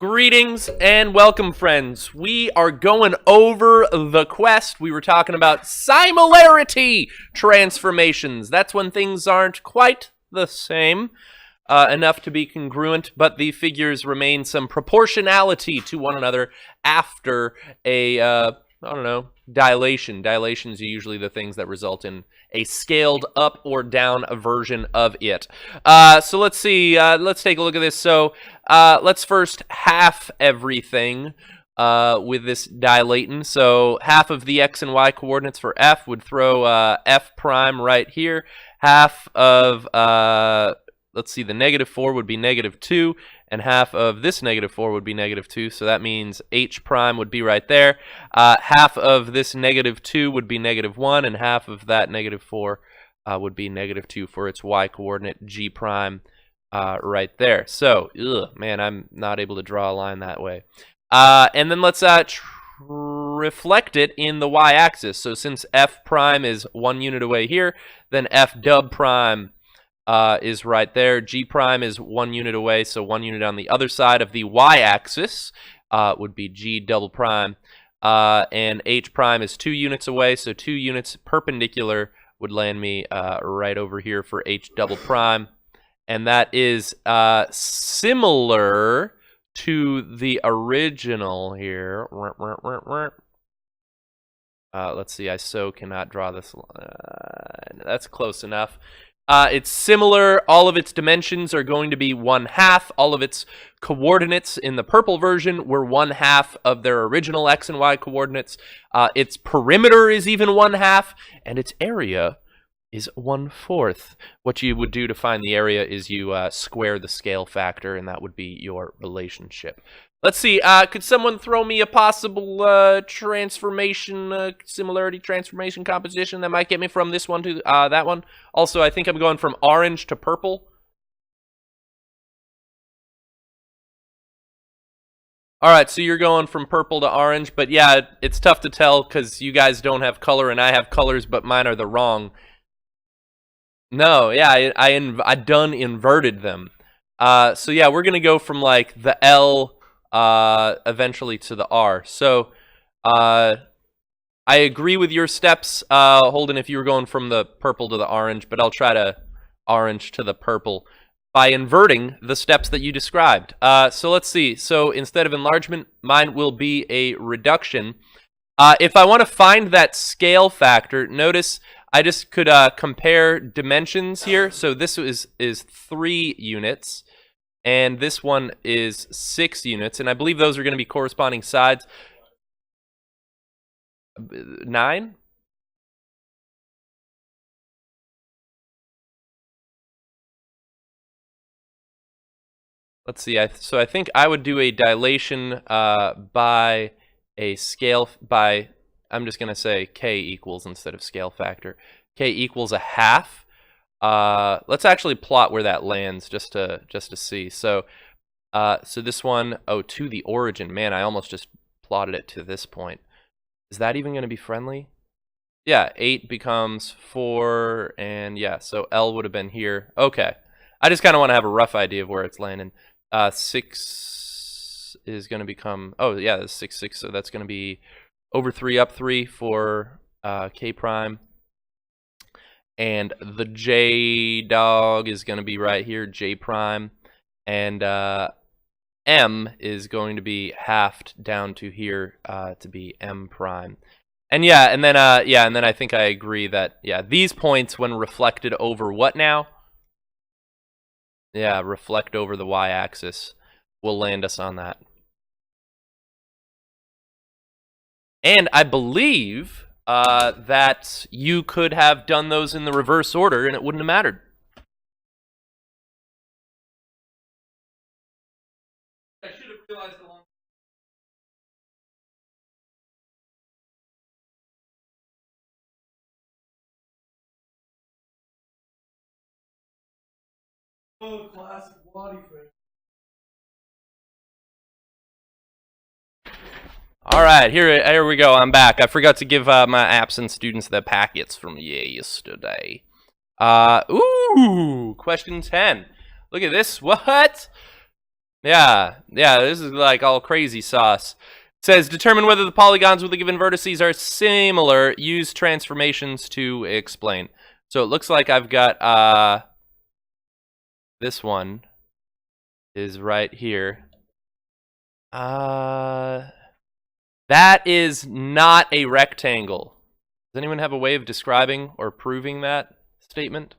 Greetings and welcome, friends. We are going over the quest. We were talking about similarity transformations. That's when things aren't quite the same, enough to be congruent, but the figures remain some proportionality to one another after a, I don't know, dilation. Dilations are usually the things that result in a scaled up or down version of it. So let's see. Let's take a look at this. So let's first half everything with this dilating. So half of the x and y coordinates for f would throw f prime right here. Half of, let's see, the -4 would be -2. And half of this -4 would be -2, so that means h prime would be right there. Half of this -2 would be -1, and half of that -4 would be -2 for its y coordinate g prime right there. So, man, I'm not able to draw a line that way. And then let's reflect it in the y-axis. So since f prime is 1 unit away here, then f dub prime is right there. G prime is 1 unit away, so 1 unit on the other side of the y-axis would be G double prime. And H prime is 2 units away, so 2 units perpendicular would land me right over here for H double prime. And that is similar to the original here. Let's see, I so cannot draw this line. That's close enough. It's similar. All of its dimensions are going to be 1/2. All of its coordinates in the purple version were 1/2 of their original x and y coordinates. Its perimeter is even 1/2, and its area is 1/4. What you would do to find the area is you square the scale factor, and that would be your relationship. Let's see, could someone throw me a possible transformation, similarity transformation composition that might get me from this one to that one? Also, I think I'm going from orange to purple. All right, so you're going from purple to orange, but yeah, it's tough to tell because you guys don't have color and I have colors, but mine are the wrong. No, yeah, I done inverted them. So yeah, we're gonna go from like the L eventually to the R. So I agree with your steps, Holden, if you were going from the purple to the orange, but I'll try to orange to the purple by inverting the steps that you described. So let's see. So instead of enlargement, mine will be a reduction. If I want to find that scale factor, notice I just could compare dimensions here. So this is 3 units. And this one is 6 units, and I believe those are going to be corresponding sides. 9? Let's see, so I think I would do a dilation by a scale, I'm just going to say k equals instead of scale factor. K equals 1/2. Let's actually plot where that lands just to see. So this one, to the origin. Man, I almost just plotted it to this point. Is that even going to be friendly? Yeah, 8 becomes 4, and yeah, so L would have been here. Okay. I just kind of want to have a rough idea of where it's landing. 6 is going to become, oh yeah, that's 6, 6, so that's going to be over 3, up 3 for K prime. And the J dog is going to be right here, J prime. And M is going to be halved down to here to be M prime. And yeah, and then I think I agree that, yeah, these points when reflected over what now? Yeah, reflect over the y-axis will land us on that. And I believe that you could have done those in the reverse order and it wouldn't have mattered. I should have realized the long. Oh, classic body frame. All right, here we go. I'm back. I forgot to give my absent students their packets from yesterday. Ooh, question 10. Look at this. What? Yeah, this is like all crazy sauce. It says, determine whether the polygons with the given vertices are similar. Use transformations to explain. So it looks like I've got, this one is right here. That is not a rectangle. Does anyone have a way of describing or proving that statement?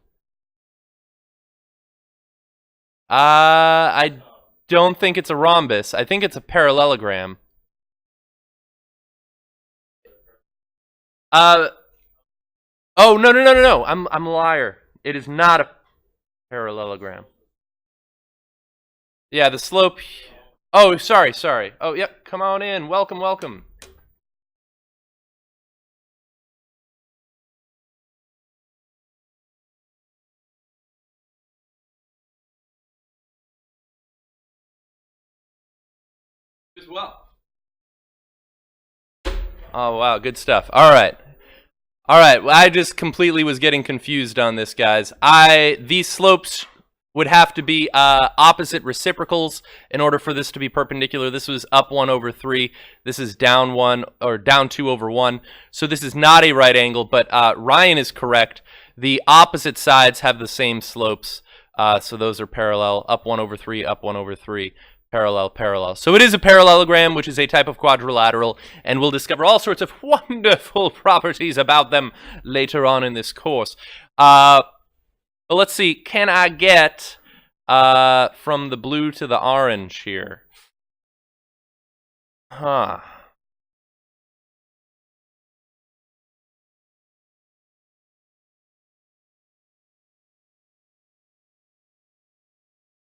I don't think it's a rhombus. I think it's a parallelogram. Oh, no. I'm a liar. It is not a parallelogram. Yeah, the slope. Oh, sorry. Oh, yep. Come on in. Welcome. As well. Oh, wow. Good stuff. All right. Well, I just completely was getting confused on this, guys. These slopes would have to be opposite reciprocals in order for this to be perpendicular. This was up 1 over 3. This is down 1 or down 2 over 1. So this is not a right angle, but Ryan is correct. The opposite sides have the same slopes. So those are parallel, up 1 over 3, up 1 over 3. Parallel. So it is a parallelogram, which is a type of quadrilateral, and we'll discover all sorts of wonderful properties about them later on in this course. But let's see, can I get from the blue to the orange here? Huh.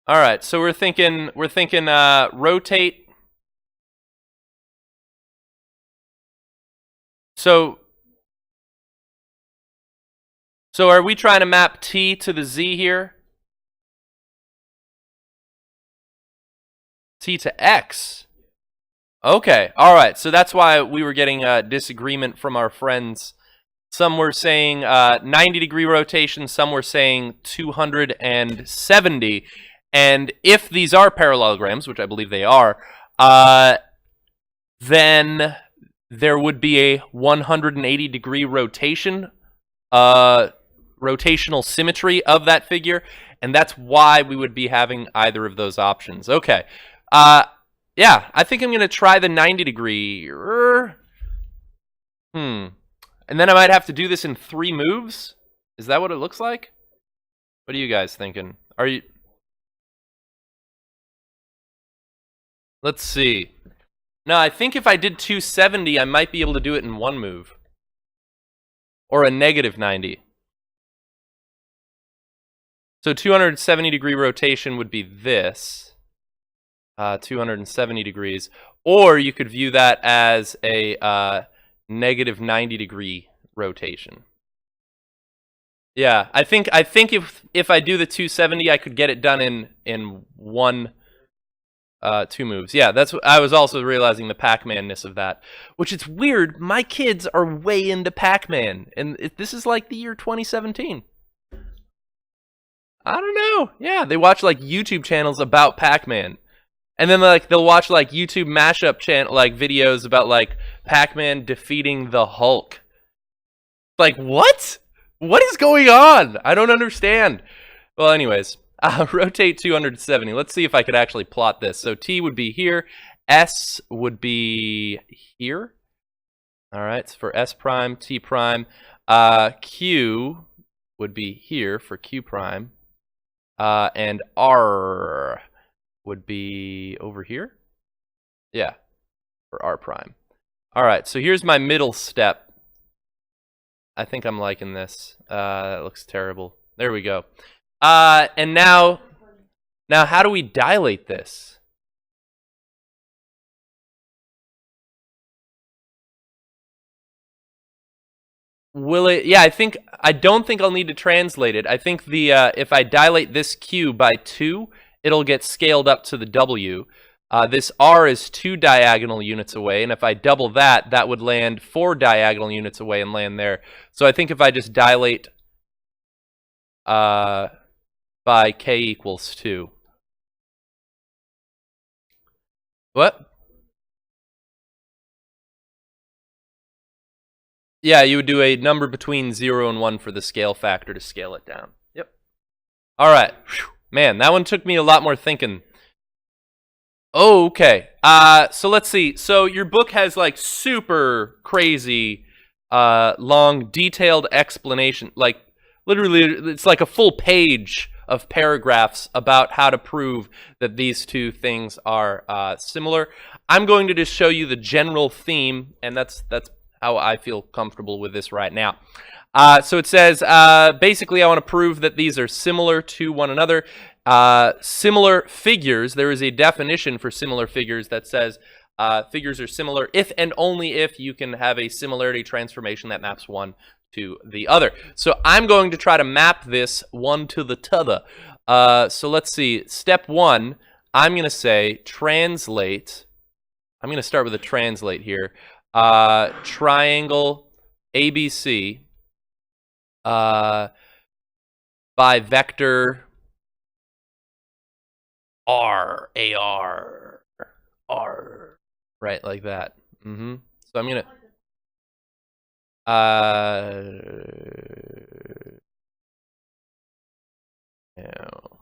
All right, so we're thinking rotate. So are we trying to map t to the z here? T to x. Okay, all right. So that's why we were getting disagreement from our friends. Some were saying 90-degree rotation. Some were saying 270. And if these are parallelograms, which I believe they are, then there would be a 180-degree rotation, rotational symmetry of that figure, and that's why we would be having either of those options. Okay. Yeah, I think I'm going to try the 90-degree. And then I might have to do this in 3 moves? Is that what it looks like? What are you guys thinking? Are you... Let's see. No, I think if I did 270, I might be able to do it in 1 move. Or a negative 90. So 270-degree rotation would be this. 270 degrees. Or you could view that as a negative 90-degree rotation. Yeah, I think if I do the 270, I could get it done in 2 moves. Yeah, that's what I was also realizing, the Pac-Man-ness of that. Which it's weird, my kids are way into Pac-Man, and this is like the year 2017. I don't know. Yeah, they watch like YouTube channels about Pac-Man. And then like they'll watch like YouTube mashup channel like videos about like Pac-Man defeating the Hulk. Like, what? What is going on? I don't understand. Well, anyways, rotate 270. Let's see if I could actually plot this. So T would be here. S would be here. All right, so for S prime, T prime. Q would be here for Q prime. And R would be over here. Yeah, for R prime. All right, so here's my middle step. I think I'm liking this. That looks terrible. There we go. And now how do we dilate this? Will it? Yeah, I don't think I'll need to translate it. I think the if I dilate this Q by 2, it'll get scaled up to the W. This R is 2 diagonal units away, and if I double that, that would land 4 diagonal units away and land there. So I think if I just dilate by K equals 2. What? Yeah, you would do a number between 0 and 1 for the scale factor to scale it down. Yep. All right. Man, that one took me a lot more thinking. Oh, okay. So let's see. So your book has like super crazy, long, detailed explanation. Like literally, it's like a full page of paragraphs about how to prove that these two things are similar. I'm going to just show you the general theme, and that's how I feel comfortable with this right now. So it says, basically, I want to prove that these are similar to one another. Similar figures, there is a definition for similar figures that says figures are similar if and only if you can have a similarity transformation that maps one to the other. So I'm going to try to map this one to the t'other. So let's see. Step one, I'm going to say translate. I'm going to start with a translate here. Triangle ABC by vector R, right, like that. So I'm gonna no.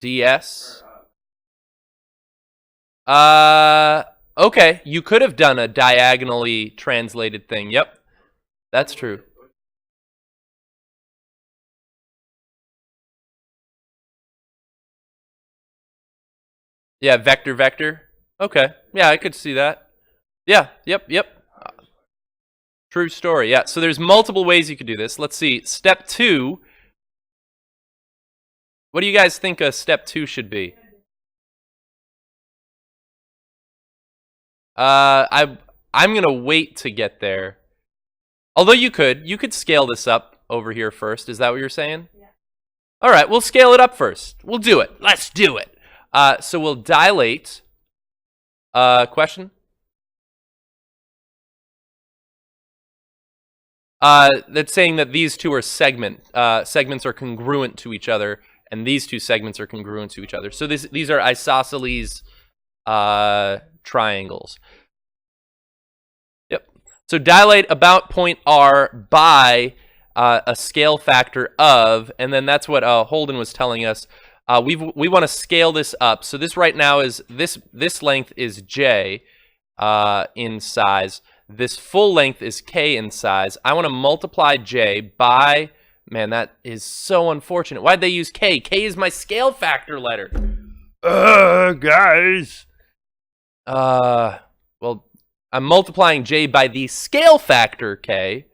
DS. Okay, you could have done a diagonally translated thing. Yep, that's true. Yeah, vector, vector. Okay, yeah, I could see that. Yeah, yep. True story. Yeah, so there's multiple ways you could do this. Let's see. Step two. What do you guys think step two should be? I'm gonna wait to get there. Although you could scale this up over here first. Is that what you're saying? Yeah. All right, we'll scale it up first. We'll do it. Let's do it. So we'll dilate. Question? That's saying that these two are segments are congruent to each other, and these two segments are congruent to each other. So these are isosceles triangles. Yep. So dilate about point R by a scale factor of, and then that's what Holden was telling us. We want to scale this up. So this right now is this length is J in size. This full length is K in size. I want to multiply J by, man, that is so unfortunate. Why'd they use K? K is my scale factor letter. Guys. Well, I'm multiplying J by the scale factor K.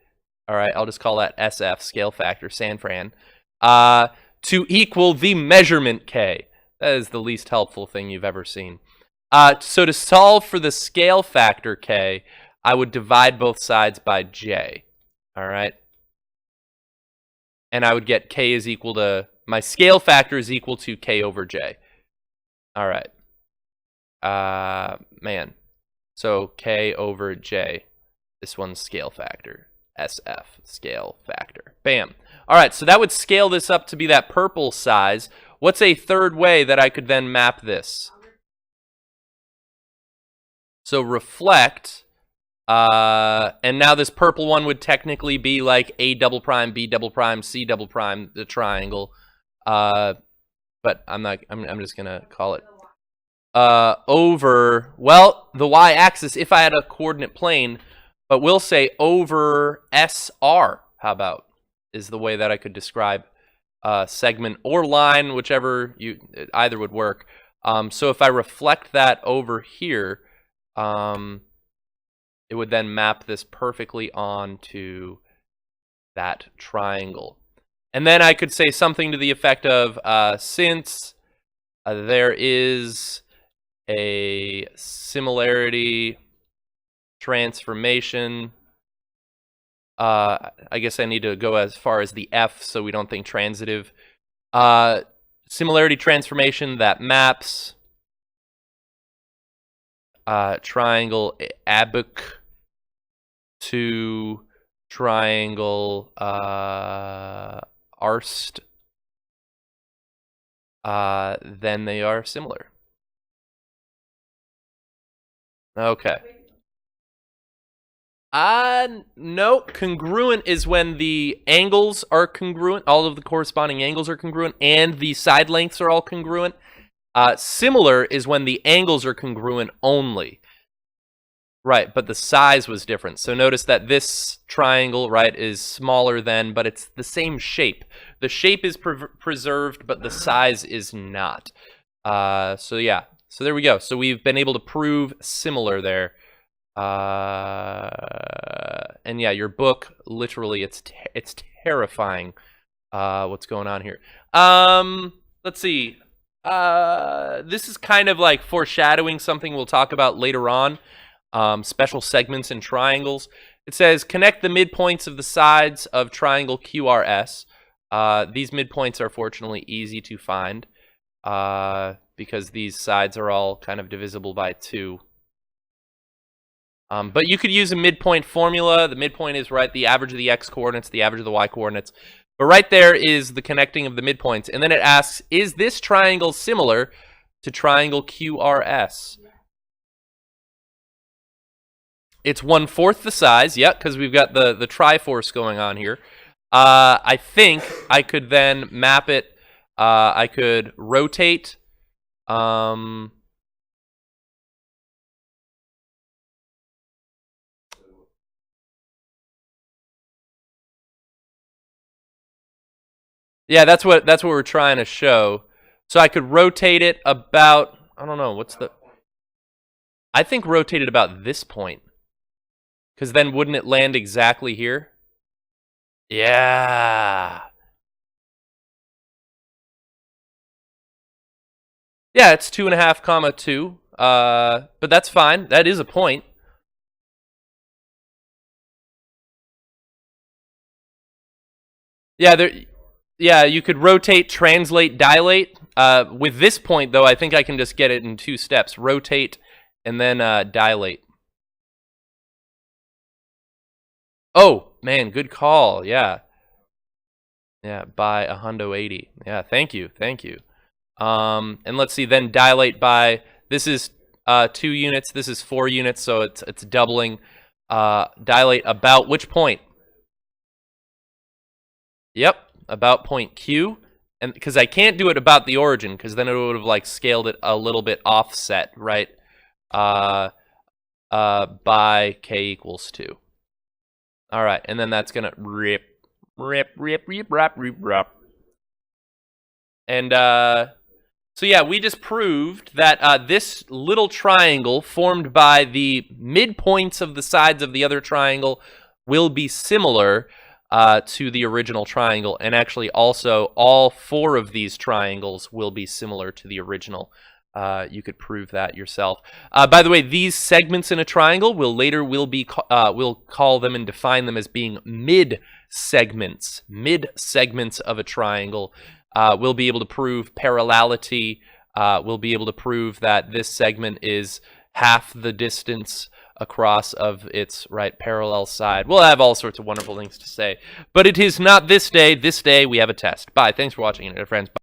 All right, I'll just call that SF, scale factor, San Fran. To equal the measurement K. That is the least helpful thing you've ever seen. So to solve for the scale factor K, I would divide both sides by J. All right. And I would get K is equal to, my scale factor is equal to K over J. All right. Man. So K over J. This one's scale factor. SF, scale factor. Bam. All right, so that would scale this up to be that purple size. What's a third way that I could then map this? So reflect, and now this purple one would technically be like A double prime, B double prime, C double prime, the triangle. But I'm just gonna call it over, well, the y-axis if I had a coordinate plane, but we'll say over SR, how about, is the way that I could describe segment or line, whichever either would work. So if I reflect that over here, it would then map this perfectly onto that triangle. And then I could say something to the effect of, since there is a similarity transformation, I guess I need to go as far as the F so we don't think transitive. Similarity transformation that maps triangle ABUC to triangle ARST then they are similar. Okay. No, congruent is when the angles are congruent, all of the corresponding angles are congruent, and the side lengths are all congruent. Similar is when the angles are congruent only. Right, but the size was different. So notice that this triangle, right, is smaller than, but it's the same shape. The shape is preserved, but the size is not. So yeah, so there we go. So we've been able to prove similar there. And yeah, your book, literally, it's terrifying what's going on here. Let's see. This is kind of like foreshadowing something we'll talk about later on. Special segments and triangles. It says, connect the midpoints of the sides of triangle QRS. These midpoints are fortunately easy to find because these sides are all kind of divisible by 2. But you could use a midpoint formula. The midpoint is, right, the average of the x coordinates, the average of the y coordinates. But right there is the connecting of the midpoints. And then it asks, is this triangle similar to triangle QRS? It's 1/4 the size, yeah, because we've got the triforce going on here. I think I could then map it. I could rotate. Yeah, that's what we're trying to show. So I could rotate it about, I don't know, I think rotate it about this point. Because then wouldn't it land exactly here? Yeah. Yeah, it's 2.5 comma 2. But that's fine. That is a point. Yeah, you could rotate, translate, dilate. With this point, though, I think I can just get it in 2 steps. Rotate and then dilate. Oh, man, good call. Yeah. Yeah, by $180. Yeah, thank you. And let's see, then dilate by, this is 2 units, this is 4 units, so it's doubling. Dilate about which point? Yep, about point Q. And because I can't do it about the origin, because then it would have like scaled it a little bit offset, right? By k equals 2. All right, and then that's gonna rip. And so yeah, we just proved that this little triangle formed by the midpoints of the sides of the other triangle will be similar to the original triangle, and actually also all 4 of these triangles will be similar to the original. You could prove that yourself. By the way, these segments in a triangle we'll call them and define them as being mid-segments of a triangle. We'll be able to prove parallelity. We'll be able to prove that this segment is half the distance across of its right parallel side. We'll have all sorts of wonderful things to say. But it is not this day. This day we have a test. Bye. Thanks for watching, friends. Bye.